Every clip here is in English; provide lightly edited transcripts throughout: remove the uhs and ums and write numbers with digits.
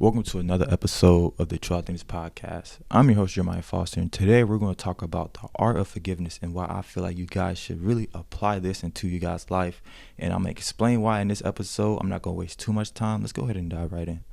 Welcome to another episode of the True Authentic podcast. I'm your host, Jeremiah Foster, and today we're going to talk about the art of forgiveness and why I feel like you guys should really apply this into you guys' life. And I'm going to explain why in this episode. I'm not going to waste too much time. Let's go ahead and dive right in.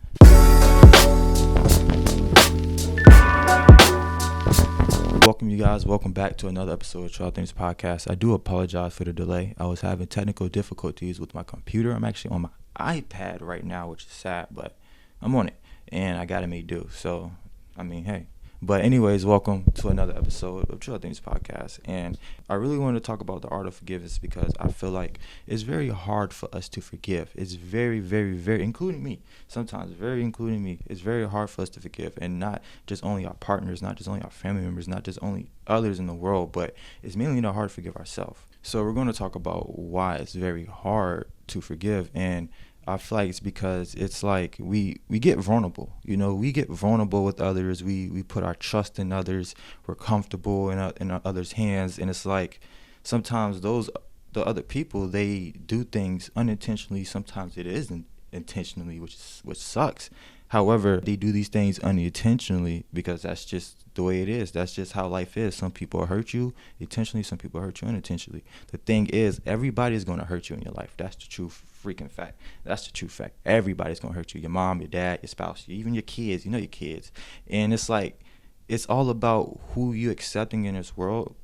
Welcome, you guys. Welcome back to another episode of True Authentic podcast. I do apologize for the delay. I was having technical difficulties with my computer. I'm actually on my iPad right now, which is sad, but I'm on it, and I gotta make do. So, hey. But anyways, welcome to another episode of True Authentic podcast. And I really want to talk about the art of forgiveness because I feel like it's very hard for us to forgive. It's very, very, very, including me. Sometimes, including me. It's very hard for us to forgive, and not just only our partners, not just only our family members, not just only others in the world, but it's mainly not hard to forgive ourselves. So we're going to talk about why it's very hard to forgive, and I feel like it's because it's like we get vulnerable. We get vulnerable with others. We put our trust in others. We're comfortable in others' hands, and it's like sometimes the other people, they do things unintentionally. Sometimes it isn't intentionally, which sucks. However, they do these things unintentionally because that's just the way it is. That's just how life is. Some people hurt you intentionally, some people hurt you unintentionally. The thing is, everybody is going to hurt you in your life. That's the true freaking fact. That's the true fact. Everybody's going to hurt you. Your mom, your dad, your spouse, even your kids. Your kids. And it's like, it's all about who you're accepting in this world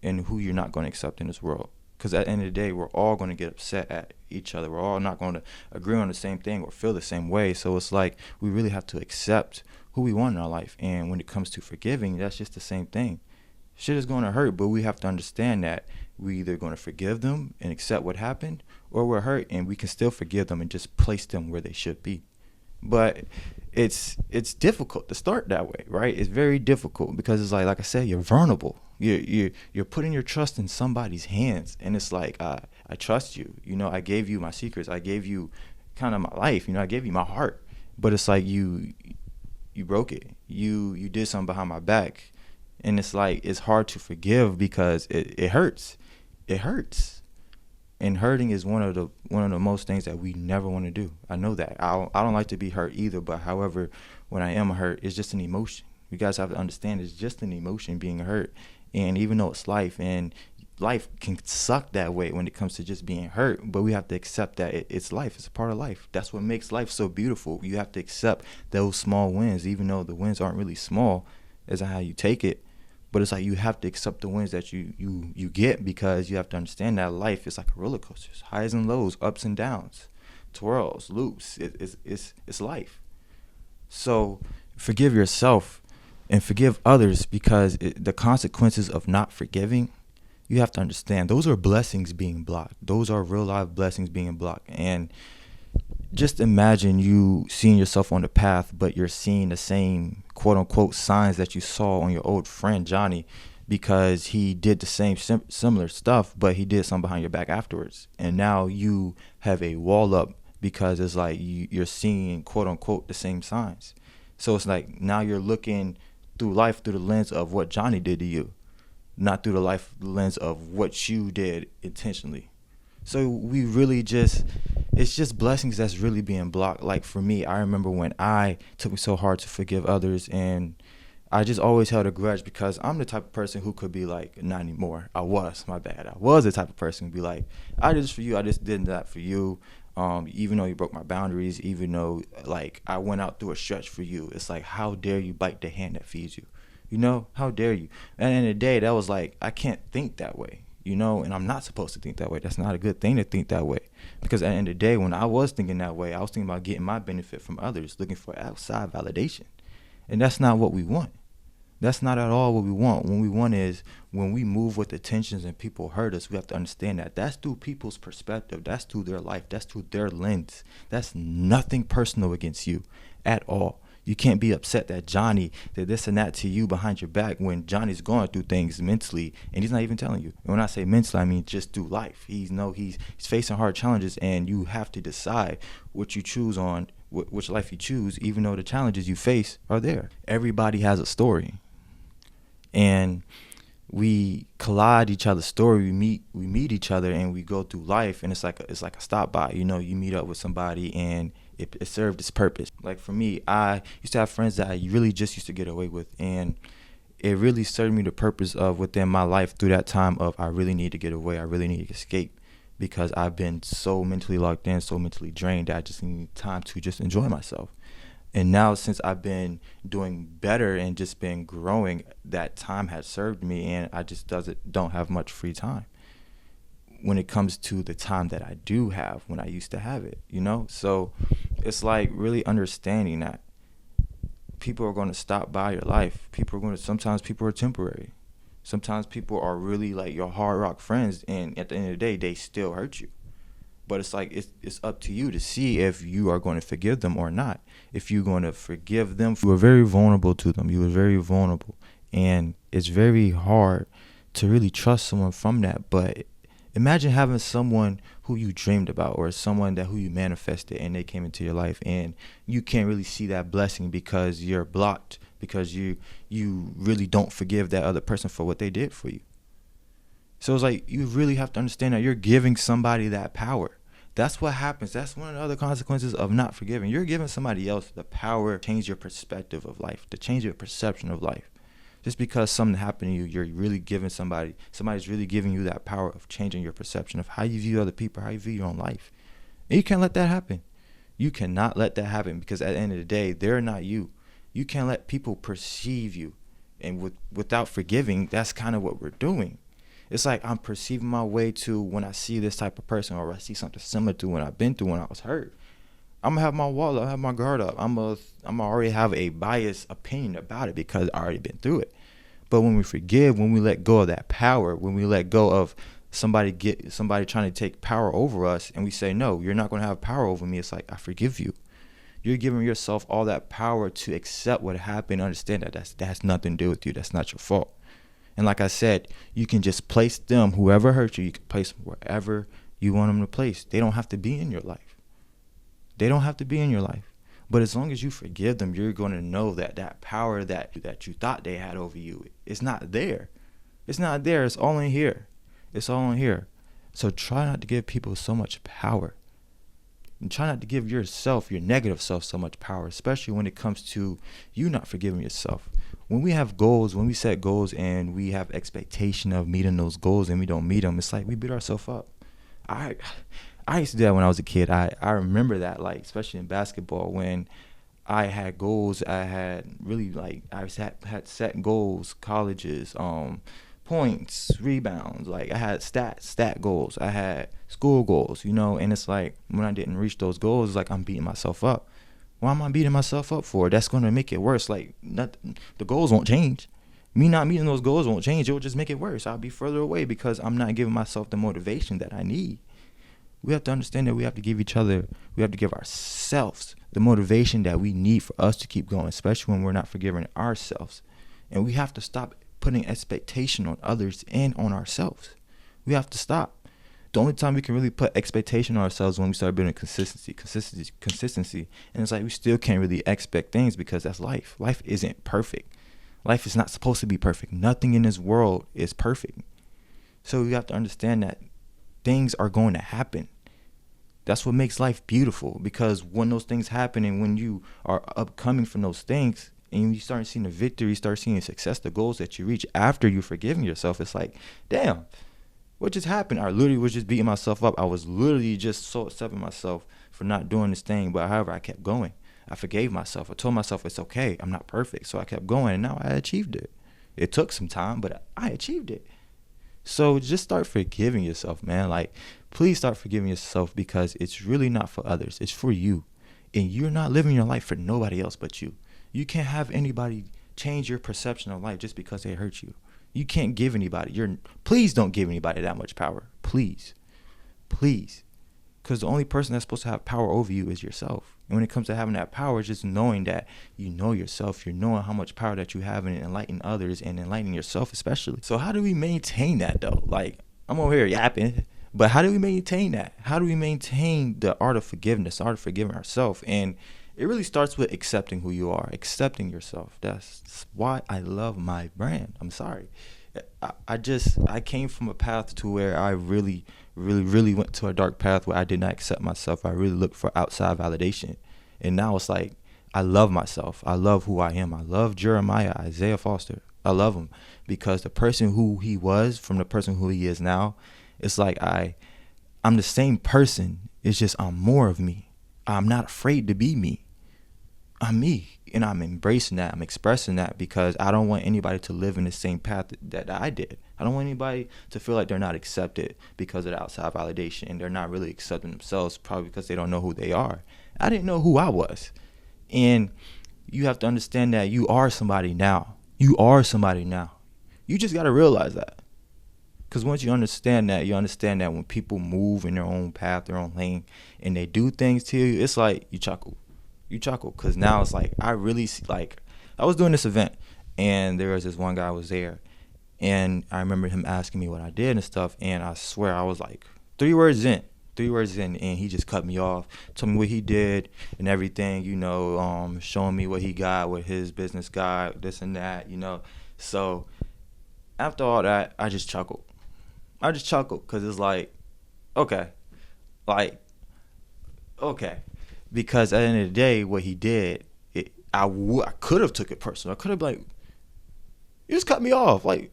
and who you're not going to accept in this world. Because at the end of the day, we're all going to get upset at each other. We're all not going to agree on the same thing or feel the same way. So it's like we really have to accept who we want in our life. And when it comes to forgiving, that's just the same thing. Shit is going to hurt, but we have to understand that we're either going to forgive them and accept what happened, or we're hurt and we can still forgive them and just place them where they should be. But it's difficult to start that way, right? It's very difficult because it's like I said, you're vulnerable. You're putting your trust in somebody's hands, and it's like I trust you. I gave you my secrets. I gave you kind of my life. I gave you my heart. But it's like you broke it. You did something behind my back, and it's like it's hard to forgive because it hurts. It hurts. And hurting is one of the most things that we never want to do. I know that. I don't like to be hurt either. But however, when I am hurt, it's just an emotion. You guys have to understand it's just an emotion, being hurt. And even though it's life, and life can suck that way when it comes to just being hurt, but we have to accept that it's life. It's a part of life. That's what makes life so beautiful. You have to accept those small wins, even though the wins aren't really small as how you take it. But it's like you have to accept the wins that you get, because you have to understand that life is like a roller coaster. It's highs and lows, ups and downs, twirls, loops. It's life. So forgive yourself and forgive others, because the consequences of not forgiving, you have to understand, those are blessings being blocked. Those are real life blessings being blocked. And just imagine you seeing yourself on the path, but you're seeing the same quote unquote signs that you saw on your old friend Johnny, because he did the same similar stuff, but he did something behind your back afterwards. And now you have a wall up because it's like you're seeing quote unquote the same signs. So it's like now you're looking through life through the lens of what Johnny did to you, not through the lens of what you did intentionally. So we really it's just blessings that's really being blocked. Like for me, I remember when I took me so hard to forgive others, and I just always held a grudge because I'm the type of person who could be like, not anymore. I was the type of person who'd be like, I did this for you. I just did that for you. Even though you broke my boundaries, even though like I went out through a stretch for you, it's like, how dare you bite the hand that feeds you? How dare you? And in the day, that was like, I can't think that way, and I'm not supposed to think that way. That's not a good thing to think that way, because at the end of the day, when I was thinking that way, I was thinking about getting my benefit from others, looking for outside validation. And that's not what we want. That's not at all what we want. What we want is when we move with the tensions and people hurt us, we have to understand that that's through people's perspective. That's through their life. That's through their lens. That's nothing personal against you at all. You can't be upset that Johnny did this and that to you behind your back when Johnny's going through things mentally and he's not even telling you. And when I say mentally, I mean just through life. He's facing hard challenges, and you have to decide what you choose on, which life you choose, even though the challenges you face are there. Everybody has a story. And we collide each other's story. We meet each other, and we go through life, and it's like a stop by. You meet up with somebody, and it served its purpose. Like for me, I used to have friends that I really just used to get away with, and it really served me the purpose of within my life through that time of I really need to get away, I really need to escape, because I've been so mentally locked in, so mentally drained that I just need time to just enjoy myself. And now since I've been doing better and just been growing, that time has served me, and I just don't have much free time when it comes to the time that I do have when I used to have it, you know? So it's like really understanding that people are going to stop by your life. Sometimes people are temporary. Sometimes people are really like your hard rock friends, and at the end of the day, they still hurt you. But it's like it's up to you to see if you are going to forgive them or not. If you're going to forgive them, you were very vulnerable to them. You were very vulnerable, and it's very hard to really trust someone from that. But imagine having someone who you dreamed about, or someone who you manifested, and they came into your life, and you can't really see that blessing because you're blocked, because you really don't forgive that other person for what they did for you. So it's like you really have to understand that you're giving somebody that power. That's what happens. That's one of the other consequences of not forgiving. You're giving somebody else the power to change your perspective of life, to change your perception of life. Just because something happened to you, you're really giving somebody's really giving you that power of changing your perception of how you view other people, how you view your own life. And you can't let that happen. You cannot let that happen, because at the end of the day, they're not you. You can't let people perceive you. And without forgiving, that's kind of what we're doing. It's like I'm perceiving my way to when I see this type of person, or I see something similar to when I've been through when I was hurt. I'm gonna have my wall up, I have my guard up. I'm gonna already have a biased opinion about it because I already been through it. But when we forgive, when we let go of that power, when we let go of somebody trying to take power over us, and we say, no, you're not gonna have power over me. It's like, I forgive you. You're giving yourself all that power to accept what happened, understand that that has nothing to do with you. That's not your fault. And like I said, you can just place them, whoever hurt you, you can place them wherever you want them to place. They don't have to be in your life. They don't have to be in your life. But as long as you forgive them, you're going to know that that power that you thought they had over you is not there. It's not there. It's all in here. It's all in here. So try not to give people so much power. And try not to give yourself, your negative self, so much power, especially when it comes to you not forgiving yourself. When we have goals, when we set goals and we have expectation of meeting those goals and we don't meet them, it's like we beat ourselves up. I used to do that when I was a kid. I remember that, like, especially in basketball, when I had goals. I had really, like, had set goals, colleges, points, rebounds. Like, I had stat goals. I had school goals, and it's like when I didn't reach those goals, it's like I'm beating myself up. Why am I beating myself up for? That's going to make it worse. Like, the goals won't change. Me not meeting those goals won't change. It will just make it worse. I'll be further away because I'm not giving myself the motivation that I need. We have to understand that we have to give ourselves the motivation that we need for us to keep going, especially when we're not forgiving ourselves. And we have to stop putting expectation on others and on ourselves. We have to stop. The only time we can really put expectation on ourselves is when we start building consistency. And it's like we still can't really expect things because that's life. Life isn't perfect. Life is not supposed to be perfect. Nothing in this world is perfect. So we have to understand that things are going to happen. That's what makes life beautiful, because when those things happen and when you are upcoming from those things and you start seeing the victory, you start seeing the success, the goals that you reach after you've forgiven yourself, it's like, damn, what just happened? I literally was just beating myself up. I was literally just so upset with myself for not doing this thing. But however, I kept going. I forgave myself. I told myself it's okay. I'm not perfect. So I kept going, and now I achieved it. It took some time, but I achieved it. So just start forgiving yourself, man. Like, please start forgiving yourself, because it's really not for others. It's for you. And you're not living your life for nobody else but you. You can't have anybody change your perception of life just because they hurt you. You can't give anybody. Please don't give anybody that much power. Please. Please. Because the only person that's supposed to have power over you is yourself. And when it comes to having that power, it's just knowing that you know yourself. You're knowing how much power that you have in enlightening others and enlightening yourself especially. So how do we maintain that, though? Like, I'm over here yapping, but how do we maintain that? How do we maintain the art of forgiveness, the art of forgiving ourselves? And it really starts with accepting who you are, accepting yourself. That's why I love my brand. I'm sorry. I came from a path to where I really went to a dark path where I did not accept myself. I really looked for outside validation. And now it's like, I love myself. I love who I am. I love Jeremiah, Isaiah Foster. I love him because the person who he was from the person who he is now, it's like I'm the same person. It's just I'm more of me. I'm not afraid to be me. I'm me, and I'm embracing that. I'm expressing that because I don't want anybody to live in the same path that I did. I don't want anybody to feel like they're not accepted because of the outside validation, and they're not really accepting themselves, probably because they don't know who they are. I didn't know who I was. And you have to understand that you are somebody now. You are somebody now. You just got to realize that. Because once you understand that when people move in their own path, their own lane, and they do things to you, it's like you chuckle. You chuckle because now it's like I really see, like I was doing this event and there was this one guy was there, and I remember him asking me what I did and stuff, and I swear I was like three words in, and he just cut me off, told me what he did and everything, showing me what he got with his business guy, this and that, So after all that, I just chuckled because it's like, okay, because at the end of the day, what he did, I could have took it personal. I could have been like, you just cut me off. Like,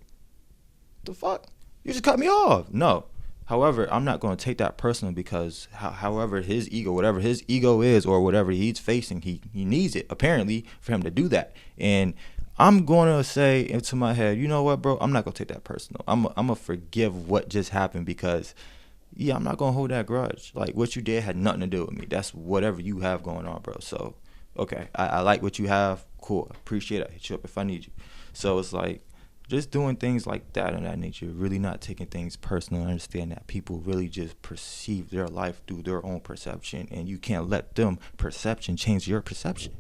the fuck? You just cut me off. No. However, I'm not going to take that personal because however his ego, whatever his ego is or whatever he's facing, he needs it, apparently, for him to do that. And I'm going to say into my head, you know what, bro? I'm not going to take that personal. I'm going to forgive what just happened because, yeah, I'm not going to hold that grudge. Like, what you did had nothing to do with me. That's whatever you have going on, bro. So, okay, I like what you have. Cool. Appreciate it. I'll hit you up if I need you. So it's like just doing things like that and that nature, really not taking things personal and understand that people really just perceive their life through their own perception, and you can't let them perception change your perception.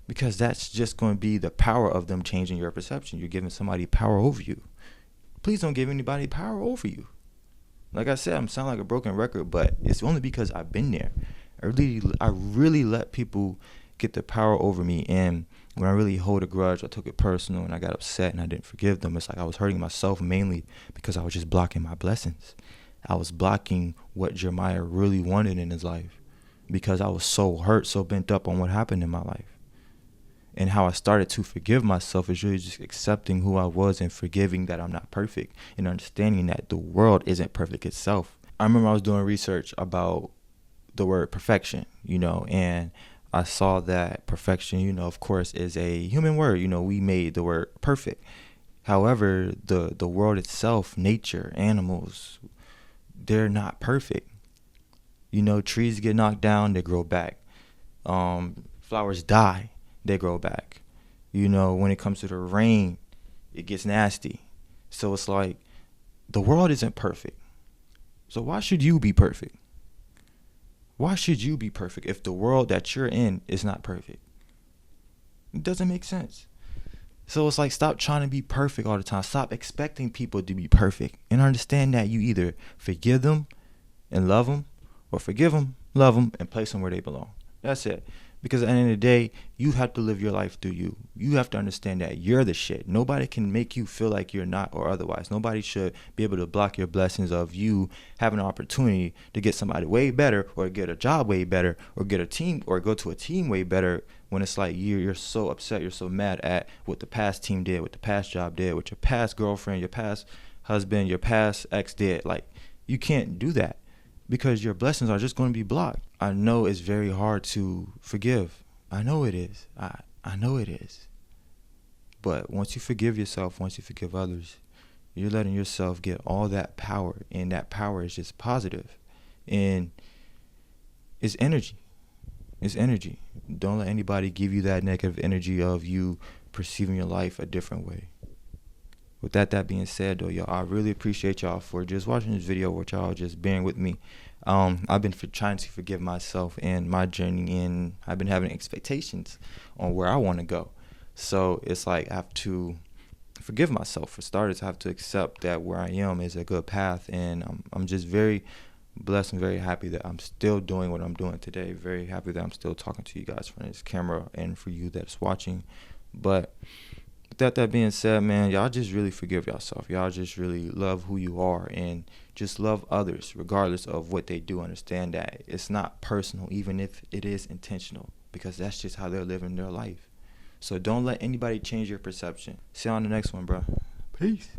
Because that's just going to be the power of them changing your perception. You're giving somebody power over you. Please don't give anybody power over you. Like I said, I'm sounding like a broken record, but it's only because I've been there. I really let people get the power over me. And when I really hold a grudge, I took it personal and I got upset and I didn't forgive them. It's like I was hurting myself mainly because I was just blocking my blessings. I was blocking what Jeremiah really wanted in his life because I was so hurt, so bent up on what happened in my life. And how I started to forgive myself is really just accepting who I was and forgiving that I'm not perfect and understanding that the world isn't perfect itself. I remember I was doing research about the word perfection, and I saw that perfection, of course, is a human word. We made the word perfect. However, the world itself, nature, animals, they're not perfect. Trees get knocked down, they grow back. Flowers die. They grow back. When it comes to the rain, it gets nasty. So it's like the world isn't perfect. So why should you be perfect? Why should you be perfect if the world that you're in is not perfect? It doesn't make sense. So it's like, stop trying to be perfect all the time. Stop expecting people to be perfect and understand that you either forgive them and love them, or forgive them, love them, and place them where they belong. That's it. Because at the end of the day, you have to live your life through you. You have to understand that you're the shit. Nobody can make you feel like you're not or otherwise. Nobody should be able to block your blessings of you having an opportunity to get somebody way better, or get a job way better, or get a team, or go to a team way better, when it's like you're so upset, you're so mad at what the past team did, what the past job did, what your past girlfriend, your past husband, your past ex did. Like, you can't do that, because your blessings are just going to be blocked. I know it's very hard to forgive. I know it is. I know it is. But once you forgive yourself, once you forgive others, you're letting yourself get all that power, and that power is just positive. And it's energy. It's energy. Don't let anybody give you that negative energy of you perceiving your life a different way. With that being said, though, y'all, I really appreciate y'all for just watching this video, with y'all just bearing with me. I've been trying to forgive myself and my journey, and I've been having expectations on where I want to go. So it's like I have to forgive myself. For starters, I have to accept that where I am is a good path, and I'm just very blessed and very happy that I'm still doing what I'm doing today. Very happy that I'm still talking to you guys from this camera and for you that's watching. But With that being said, man, y'all just really forgive yourself. Y'all just really love who you are and just love others regardless of what they do. Understand that it's not personal, even if it is intentional, because that's just how they're living their life. So don't let anybody change your perception. See you on the next one, bro. Peace.